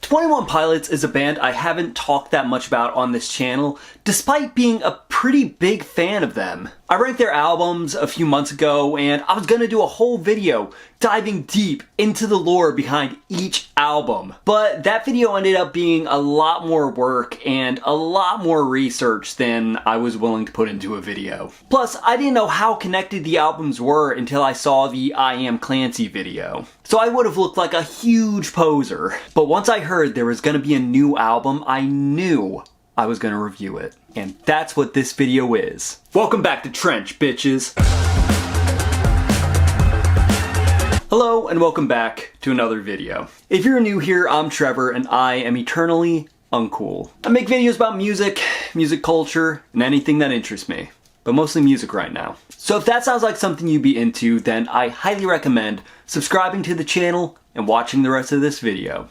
21 Pilots is a band I haven't talked that much about on this channel, despite being a pretty big fan of them. I ranked their albums a few months ago, and I was gonna do a whole video diving deep into the lore behind each album. But that video ended up being a lot more work and a lot more research than I was willing to put into a video. Plus, I didn't know how connected the albums were until I saw the I Am Clancy video. So I would have looked like a huge poser. But once I heard there was gonna be a new album, I knew I was gonna review it. And that's what this video is. Welcome back to Trench, bitches! Hello and welcome back to another video. If you're new here, I'm Trevor and I am eternally uncool. I make videos about music, music culture, and anything that interests me. But mostly music right now. So if that sounds like something you'd be into, then I highly recommend subscribing to the channel and watching the rest of this video.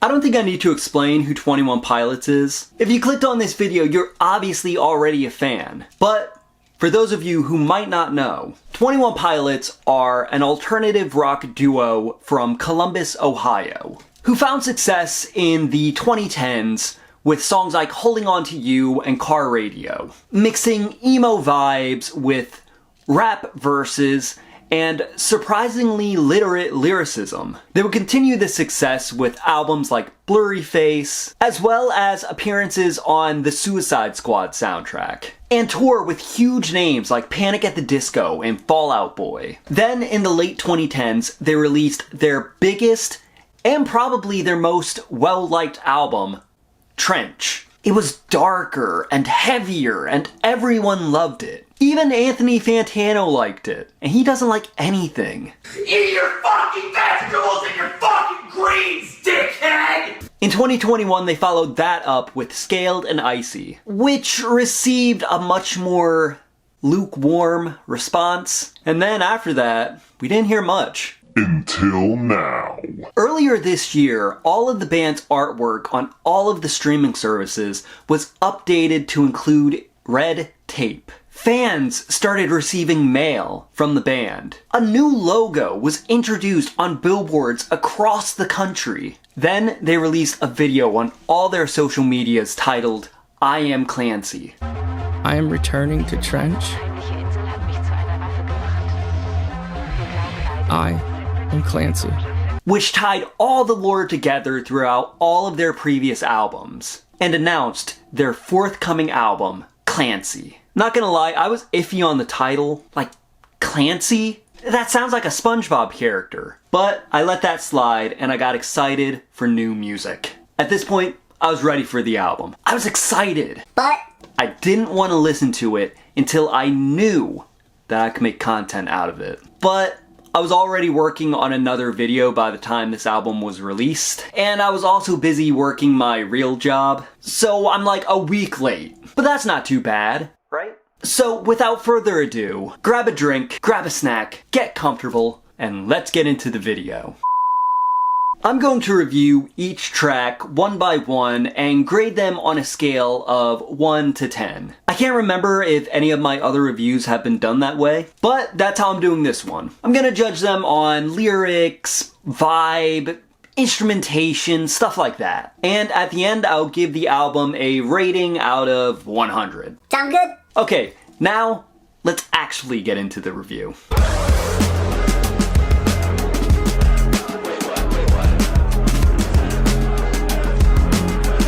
I don't think I need to explain who 21 Pilots is. If you clicked on this video, you're obviously already a fan. But for those of you who might not know, 21 Pilots are an alternative rock duo from Columbus, Ohio, who found success in the 2010s with songs like Holding On To You and Car Radio, mixing emo vibes with rap verses and surprisingly literate lyricism. They would continue this success with albums like Blurry Face, as well as appearances on the Suicide Squad soundtrack, and tour with huge names like Panic at the Disco and Fall Out Boy. Then in the late 2010s, they released their biggest and probably their most well-liked album, Trench. It was darker and heavier and everyone loved it. Even Anthony Fantano liked it. And he doesn't like anything. Eat your fucking vegetables and your fucking greens, dickhead! In 2021, they followed that up with Scaled and Icy, which received a much more lukewarm response. And then after that, we didn't hear much. Until now. Earlier this year, all of the band's artwork on all of the streaming services was updated to include red tape. Fans started receiving mail from the band. A new logo was introduced on billboards across the country. Then they released a video on all their social medias titled, I Am Clancy. I am returning to Trench. I am Clancy. Which tied all the lore together throughout all of their previous albums, and announced their forthcoming album, Clancy. Not gonna lie, I was iffy on the title. Like, Clancy? That sounds like a SpongeBob character. But I let that slide and I got excited for new music. At this point, I was ready for the album. I was excited. But I didn't want to listen to it until I knew that I could make content out of it. But I was already working on another video by the time this album was released, and I was also busy working my real job, so I'm like a week late. But that's not too bad, right? So without further ado, grab a drink, grab a snack, get comfortable, and let's get into the video. I'm going to review each track one by one and grade them on a scale of 1 to 10. I can't remember if any of my other reviews have been done that way, but that's how I'm doing this one. I'm gonna judge them on lyrics, vibe, instrumentation, stuff like that. And at the end, I'll give the album a rating out of 100. sound good? Okay, now let's actually get into the review.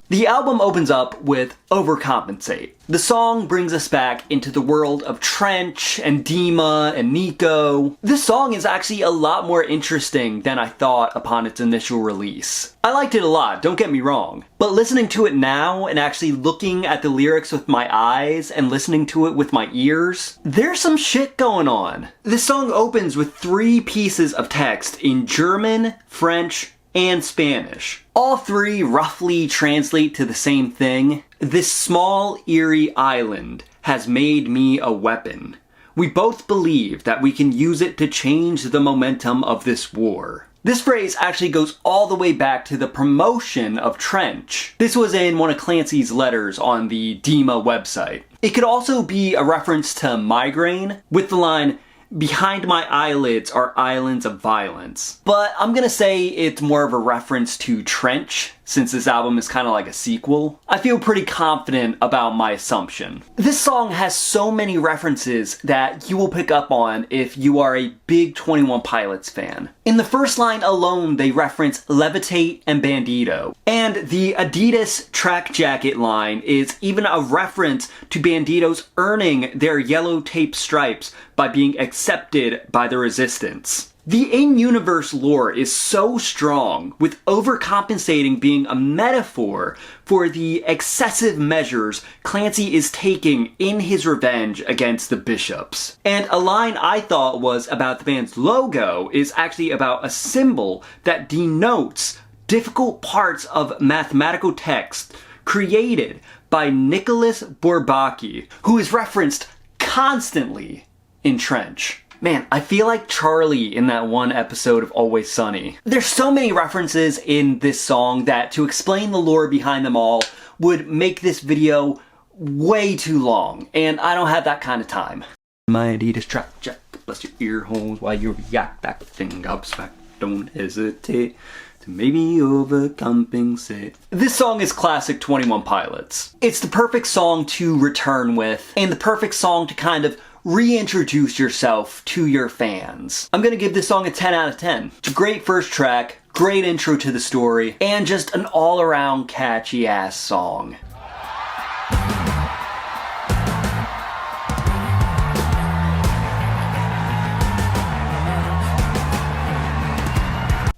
The album opens up with Overcompensate. The song brings us back into the world of Trench and Dima and Nico. This song is actually a lot more interesting than I thought upon its initial release. I liked it a lot, don't get me wrong. But listening to it now and actually looking at the lyrics with my eyes and listening to it with my ears, there's some shit going on. This song opens with 3 pieces of text in German, French, and Spanish. All 3 roughly translate to the same thing. This small, eerie island has made me a weapon. We both believe that we can use it to change the momentum of this war. This phrase actually goes all the way back to the promotion of Trench. This was in one of Clancy's letters on the Dima website. It could also be a reference to migraine, with the line, "Behind my eyelids are islands of violence." But I'm gonna say it's more of a reference to Trench, since this album is kind of like a sequel. I feel pretty confident about my assumption. This song has so many references that you will pick up on if you are a big 21 Pilots fan. In the first line alone, they reference Levitate and Bandito. And the Adidas track jacket line is even a reference to Bandito's earning their yellow tape stripes by being accepted by the resistance. The in-universe lore is so strong, with overcompensating being a metaphor for the excessive measures Clancy is taking in his revenge against the bishops. And a line I thought was about the band's logo is actually about a symbol that denotes difficult parts of mathematical text created by Nicholas Bourbaki, who is referenced constantly in Trench. Man, I feel like Charlie in that one episode of Always Sunny. There's so many references in this song that to explain the lore behind them all would make this video way too long, and I don't have that kind of time. My Adidas track jacket, bless your ear holes while you react back, thing gobsmack, don't hesitate to maybe overcompensate. This song is classic 21 Pilots. It's the perfect song to return with, and the perfect song to kind of reintroduce yourself to your fans. I'm gonna give this song a 10 out of 10. It's a great first track, great intro to the story, and just an all-around catchy ass song.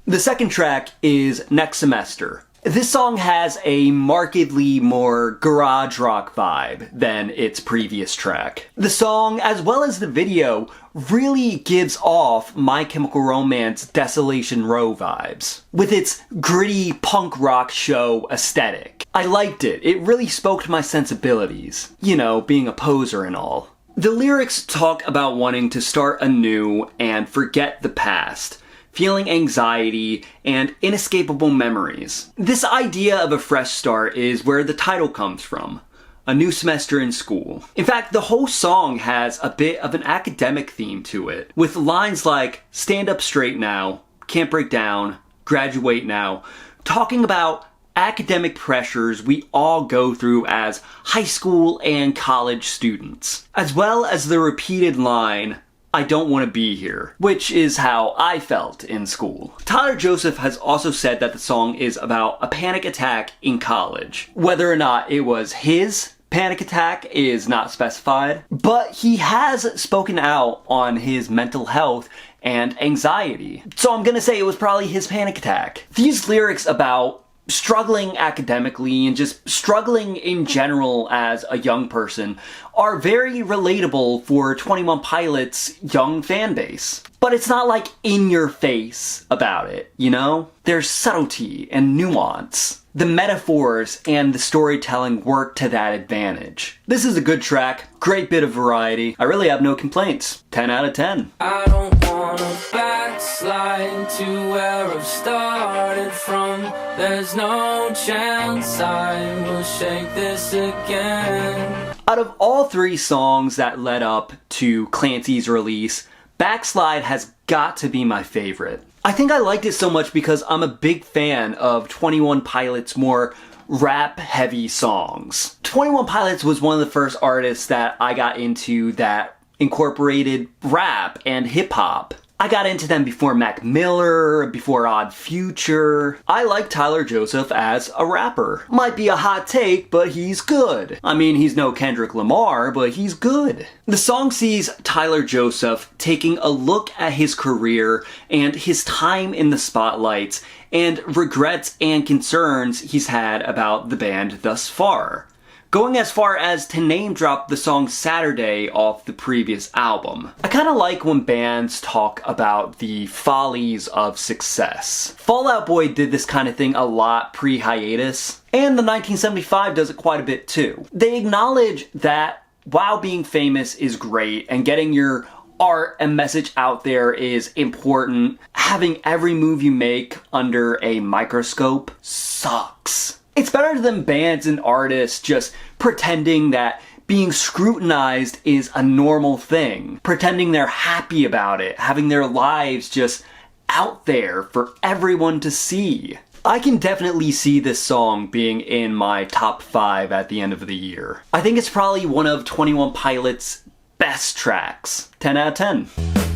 The second track is Next Semester. This song has a markedly more garage rock vibe than its previous track. The song, as well as the video, really gives off My Chemical Romance Desolation Row vibes, with its gritty punk rock show aesthetic. I liked it. It really spoke to my sensibilities. You know, being a poser and all. The lyrics talk about wanting to start anew and forget the past, feeling anxiety, and inescapable memories. This idea of a fresh start is where the title comes from. A new semester in school. In fact, the whole song has a bit of an academic theme to it, with lines like, "Stand up straight now," "Can't break down," "Graduate now," talking about academic pressures we all go through as high school and college students. As well as the repeated line, "I don't want to be here," which is how I felt in school. Tyler Joseph has also said that the song is about a panic attack in college. Whether or not it was his panic attack is not specified, but he has spoken out on his mental health and anxiety. So I'm gonna say it was probably his panic attack. These lyrics about struggling academically and just struggling in general as a young person are very relatable for 21 Pilots' young fan base. But it's not like in your face about it, you know? There's subtlety and nuance. The metaphors and the storytelling work to that advantage. This is a good track, great bit of variety. I really have no complaints. 10 out of 10. I don't wanna backslide to where I've started from. There's no chance I will shake this again. Out of all three songs that led up to Clancy's release, Backslide has got to be my favorite. I think I liked it so much because I'm a big fan of 21 Pilots' more rap-heavy songs. 21 Pilots was one of the first artists that I got into that incorporated rap and hip-hop. I got into them before Mac Miller, before Odd Future. I like Tyler Joseph as a rapper. Might be a hot take, but he's good. I mean, he's no Kendrick Lamar, but he's good. The song sees Tyler Joseph taking a look at his career and his time in the spotlights and regrets and concerns he's had about the band thus far. Going as far as to name drop the song Saturday off the previous album. I kinda like when bands talk about the follies of success. Fall Out Boy did this kind of thing a lot pre-hiatus, and the 1975 does it quite a bit too. They acknowledge that while being famous is great and getting your art and message out there is important, having every move you make under a microscope sucks. It's better than bands and artists just pretending that being scrutinized is a normal thing, pretending they're happy about it, having their lives just out there for everyone to see. I can definitely see this song being in my top 5 at the end of the year. I think it's probably one of 21 Pilots' best tracks. 10 out of 10.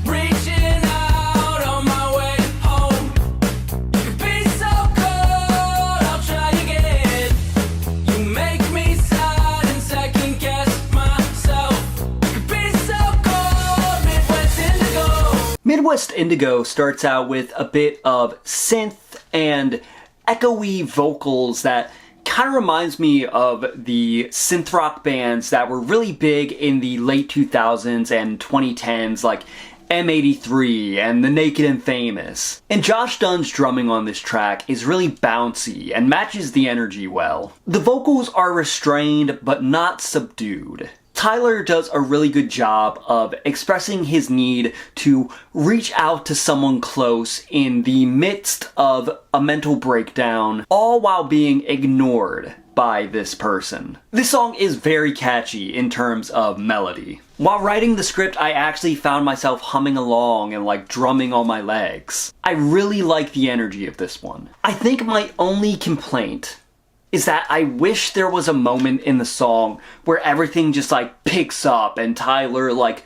Reaching out on my way home. You could be so cold, I'll try again. You make me sad and second guess myself. You could be so cold, Midwest Indigo. Midwest Indigo starts out with a bit of synth and echoey vocals that kind of reminds me of the synth rock bands that were really big in the late 2000s and 2010s, like M83 and The Naked and Famous. And Josh Dunn's drumming on this track is really bouncy and matches the energy well. The vocals are restrained but not subdued. Tyler does a really good job of expressing his need to reach out to someone close in the midst of a mental breakdown, all while being ignored by this person. This song is very catchy in terms of melody. While writing the script, I actually found myself humming along and like drumming on my legs. I really like the energy of this one. I think my only complaint is that I wish there was a moment in the song where everything just like picks up and Tyler like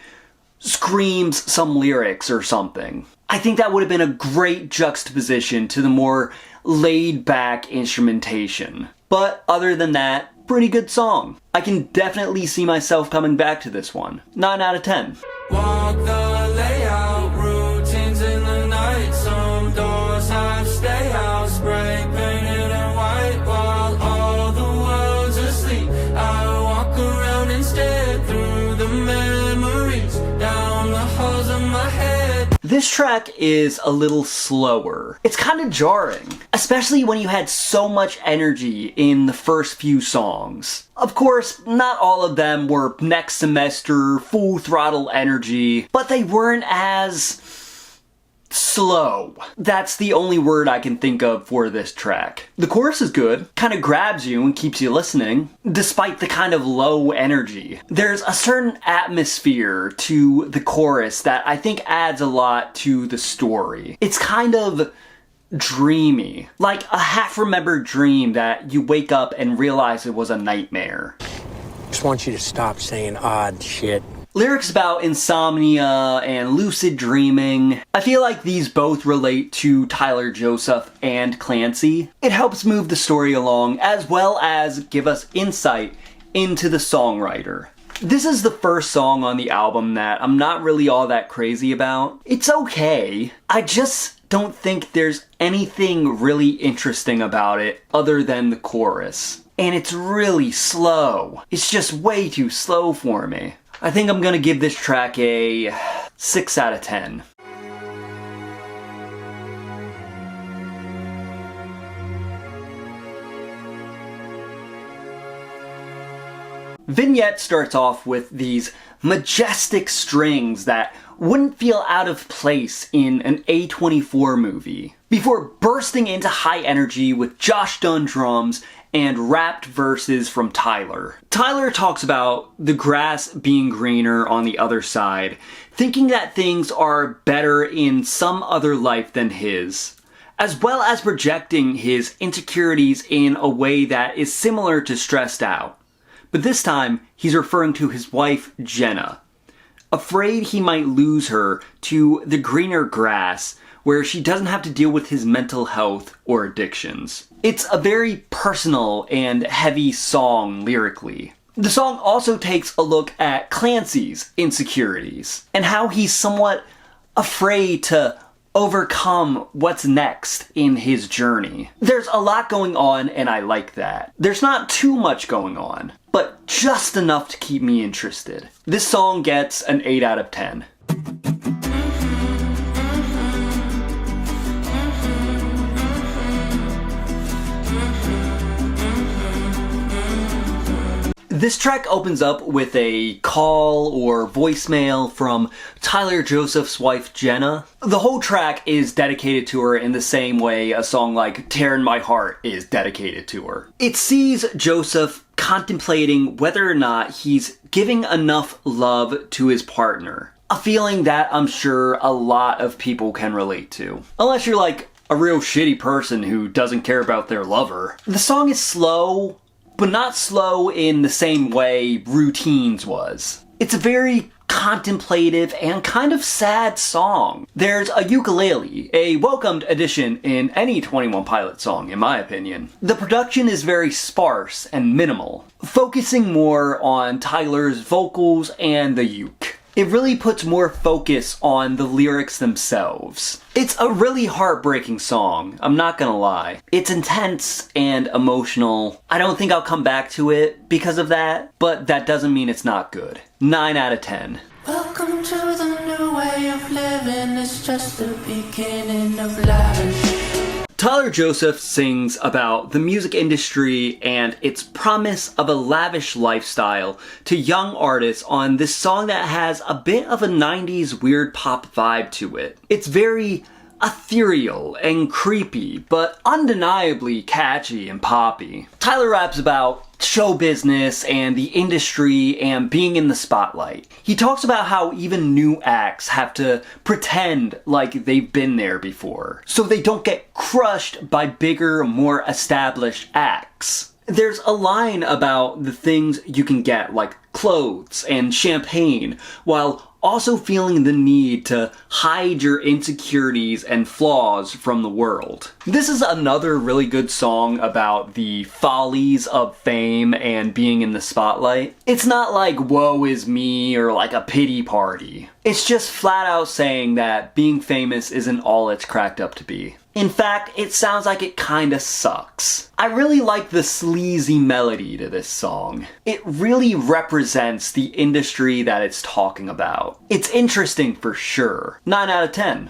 screams some lyrics or something. I think that would have been a great juxtaposition to the more laid back instrumentation. But other than that, pretty good song. I can definitely see myself coming back to this one. 9 out of 10. Walk the layout, routines in the night. Some doors have stay out, spray painted and white while all the world's asleep. I walk around instead through the memories, down the halls of my head. This track is a little slower. It's kind of jarring, especially when you had so much energy in the first few songs. Of course, not all of them were next semester, full throttle energy, but they weren't as slow. That's the only word I can think of for this track. The chorus is good, kind of grabs you and keeps you listening, despite the kind of low energy. There's a certain atmosphere to the chorus that I think adds a lot to the story. It's kind of dreamy, like a half-remembered dream that you wake up and realize it was a nightmare. Just want you to stop saying odd shit. Lyrics about insomnia and lucid dreaming. I feel like these both relate to Tyler Joseph and Clancy. It helps move the story along as well as give us insight into the songwriter. This is the first song on the album that I'm not really all that crazy about. It's okay. I just don't think there's anything really interesting about it other than the chorus. And it's really slow. It's just way too slow for me. I think I'm gonna give this track a 6 out of 10. Vignette starts off with these majestic strings that wouldn't feel out of place in an A24 movie, before bursting into high energy with Josh Dunn drums and rapped verses from Tyler. Tyler talks about the grass being greener on the other side, thinking that things are better in some other life than his, as well as projecting his insecurities in a way that is similar to stressed out. But this time, he's referring to his wife, Jenna, afraid he might lose her to the greener grass where she doesn't have to deal with his mental health or addictions. It's a very personal and heavy song lyrically. The song also takes a look at Clancy's insecurities and how he's somewhat afraid to overcome what's next in his journey. There's a lot going on and I like that. There's not too much going on, but just enough to keep me interested. This song gets an 8 out of 10. This track opens up with a call or voicemail from Tyler Joseph's wife, Jenna. The whole track is dedicated to her in the same way a song like Tear in My Heart is dedicated to her. It sees Joseph contemplating whether or not he's giving enough love to his partner. A feeling that I'm sure a lot of people can relate to. Unless you're like a real shitty person who doesn't care about their lover. The song is slow, but not slow in the same way Routines was. It's a very contemplative and kind of sad song. There's a ukulele, a welcomed addition in any 21 Pilots song, in my opinion. The production is very sparse and minimal, focusing more on Tyler's vocals and the uke. It really puts more focus on the lyrics themselves. It's a really heartbreaking song, I'm not gonna lie. It's intense and emotional. I don't think I'll come back to it because of that, but that doesn't mean it's not good. 9 out of 10. Welcome to the new way of living. It's just the beginning of Lavish. Tyler Joseph sings about the music industry and its promise of a lavish lifestyle to young artists on this song that has a bit of a 90s weird pop vibe to it. It's very ethereal and creepy, but undeniably catchy and poppy. Tyler raps about show business and the industry and being in the spotlight. He talks about how even new acts have to pretend like they've been there before, so they don't get crushed by bigger, more established acts. There's a line about the things you can get, like clothes and champagne, while also feeling the need to hide your insecurities and flaws from the world. This is another really good song about the follies of fame and being in the spotlight. It's not like woe is me or like a pity party. It's just flat out saying that being famous isn't all it's cracked up to be. In fact, it sounds like it kinda sucks. I really like the sleazy melody to this song. It really represents the industry that it's talking about. It's interesting for sure. 9 out of 10.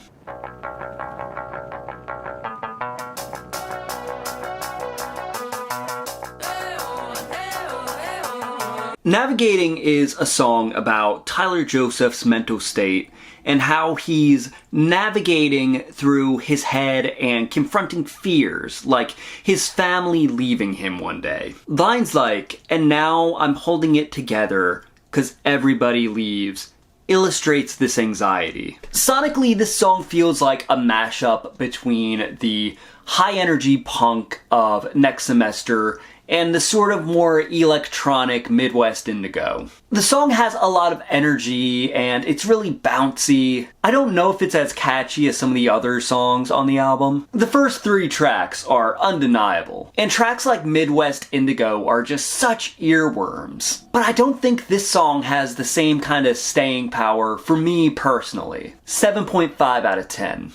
Navigating is a song about Tyler Joseph's mental state and how he's navigating through his head and confronting fears, like his family leaving him one day. Lines like, "And now I'm holding it together 'cause everybody leaves," illustrates this anxiety. Sonically, this song feels like a mashup between the high-energy punk of Next Semester and the sort of more electronic Midwest indigo. The song has a lot of energy and it's really bouncy. I don't know if it's as catchy as some of the other songs on the album. The first 3 tracks are undeniable, and tracks like Midwest Indigo are just such earworms. But I don't think this song has the same kind of staying power for me personally. 7.5 out of 10.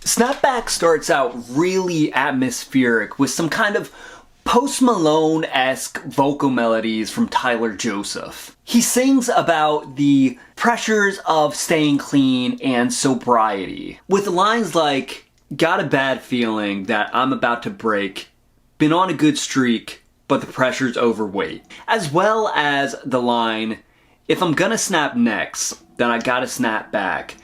Snapback starts out really atmospheric with some kind of Post Malone-esque vocal melodies from Tyler Joseph. He sings about the pressures of staying clean and sobriety, with lines like, "Got a bad feeling that I'm about to break, been on a good streak, but the pressure's overweight," as well as the line, "If I'm gonna snap next, then I gotta snap back,"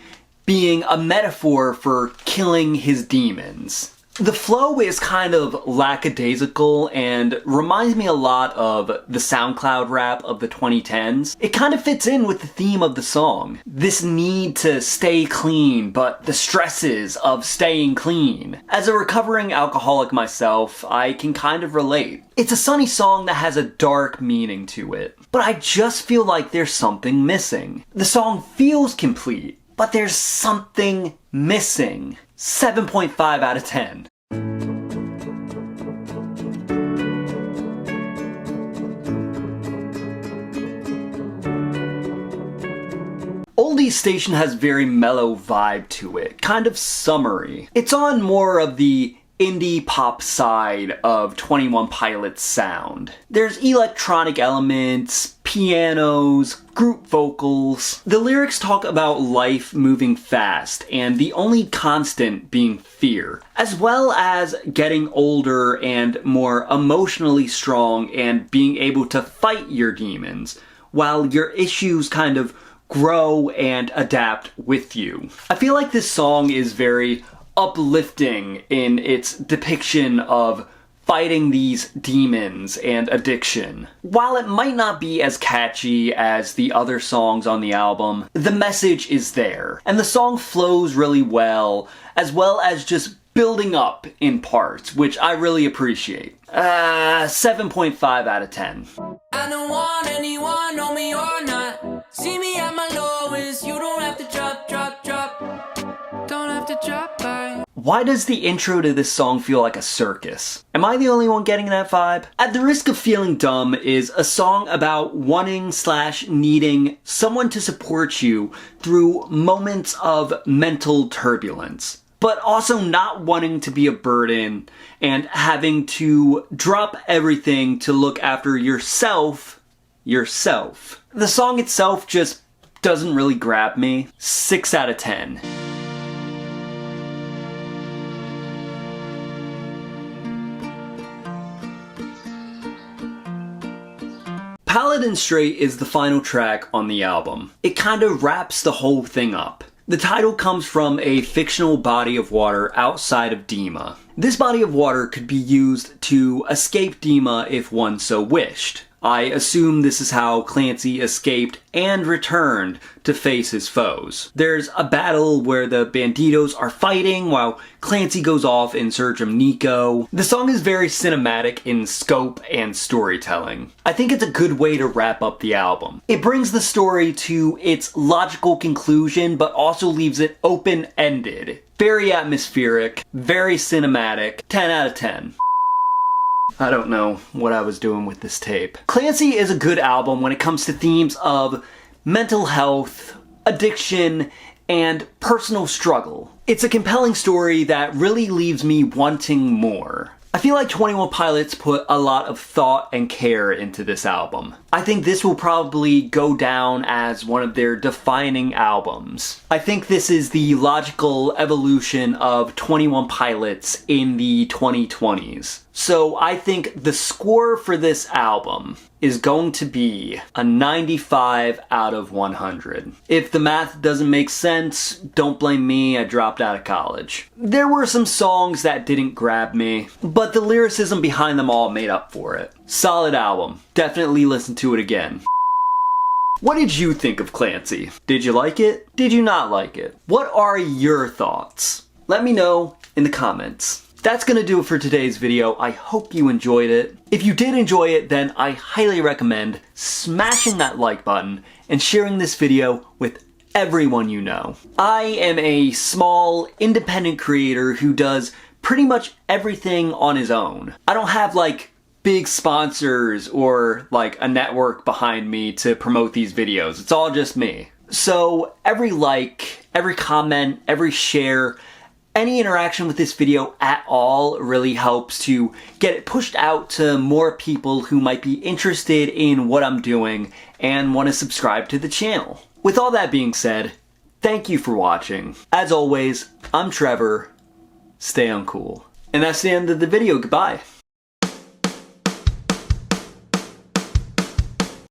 being a metaphor for killing his demons. The flow is kind of lackadaisical and reminds me a lot of the SoundCloud rap of the 2010s. It kind of fits in with the theme of the song. This need to stay clean, but the stresses of staying clean. As a recovering alcoholic myself, I can kind of relate. It's a sunny song that has a dark meaning to it, but I just feel like there's something missing. The song feels complete, but there's something missing. 7.5 out of 10. Oldies Station has very mellow vibe to it, kind of summery. It's on more of the indie pop side of 21 Pilots sound. There's electronic elements, pianos, group vocals. The lyrics talk about life moving fast and the only constant being fear, as well as getting older and more emotionally strong and being able to fight your demons, while your issues kind of grow and adapt with you. I feel like this song is very uplifting in its depiction of fighting these demons and addiction. While it might not be as catchy as the other songs on the album, the message is there, and the song flows really well as just building up in parts, which I really appreciate. 7.5 out of 10. I don't want anyone, know me or not. See me at my lowest, you don't have to drop. Don't have to drop by. Why does the intro to this song feel like a circus? Am I the only one getting that vibe? At the Risk of Feeling Dumb is a song about wanting/needing someone to support you through moments of mental turbulence, but also not wanting to be a burden and having to drop everything to look after yourself. The song itself just doesn't really grab me. 6 out of 10. Paladin Strait is the final track on the album. It kind of wraps the whole thing up. The title comes from a fictional body of water outside of Dima. This body of water could be used to escape Dima if one so wished. I assume this is how Clancy escaped and returned to face his foes. There's a battle where the banditos are fighting while Clancy goes off in search of Nico. The song is very cinematic in scope and storytelling. I think it's a good way to wrap up the album. It brings the story to its logical conclusion, but also leaves it open-ended. Very atmospheric, very cinematic. 10 out of 10. I don't know what I was doing with this tape. Clancy is a good album when it comes to themes of mental health, addiction, and personal struggle. It's a compelling story that really leaves me wanting more. I feel like 21 Pilots put a lot of thought and care into this album. I think this will probably go down as one of their defining albums. I think this is the logical evolution of 21 Pilots in the 2020s. So I think the score for this album is going to be a 95 out of 100. If the math doesn't make sense, don't blame me, I dropped out of college. There were some songs that didn't grab me, but the lyricism behind them all made up for it. Solid album. Definitely listen to it again. What did you think of Clancy? Did you like it? Did you not like it? What are your thoughts? Let me know in the comments. That's gonna do it for today's video. I hope you enjoyed it. If you did enjoy it, then I highly recommend smashing that like button and sharing this video with everyone you know. I am a small, independent creator who does pretty much everything on his own. I don't have like big sponsors or like a network behind me to promote these videos. It's all just me. So every like, every comment, every share, any interaction with this video at all really helps to get it pushed out to more people who might be interested in what I'm doing and want to subscribe to the channel. With all that being said, thank you for watching. As always, I'm Trevor. Stay uncool. And that's the end of the video. Goodbye.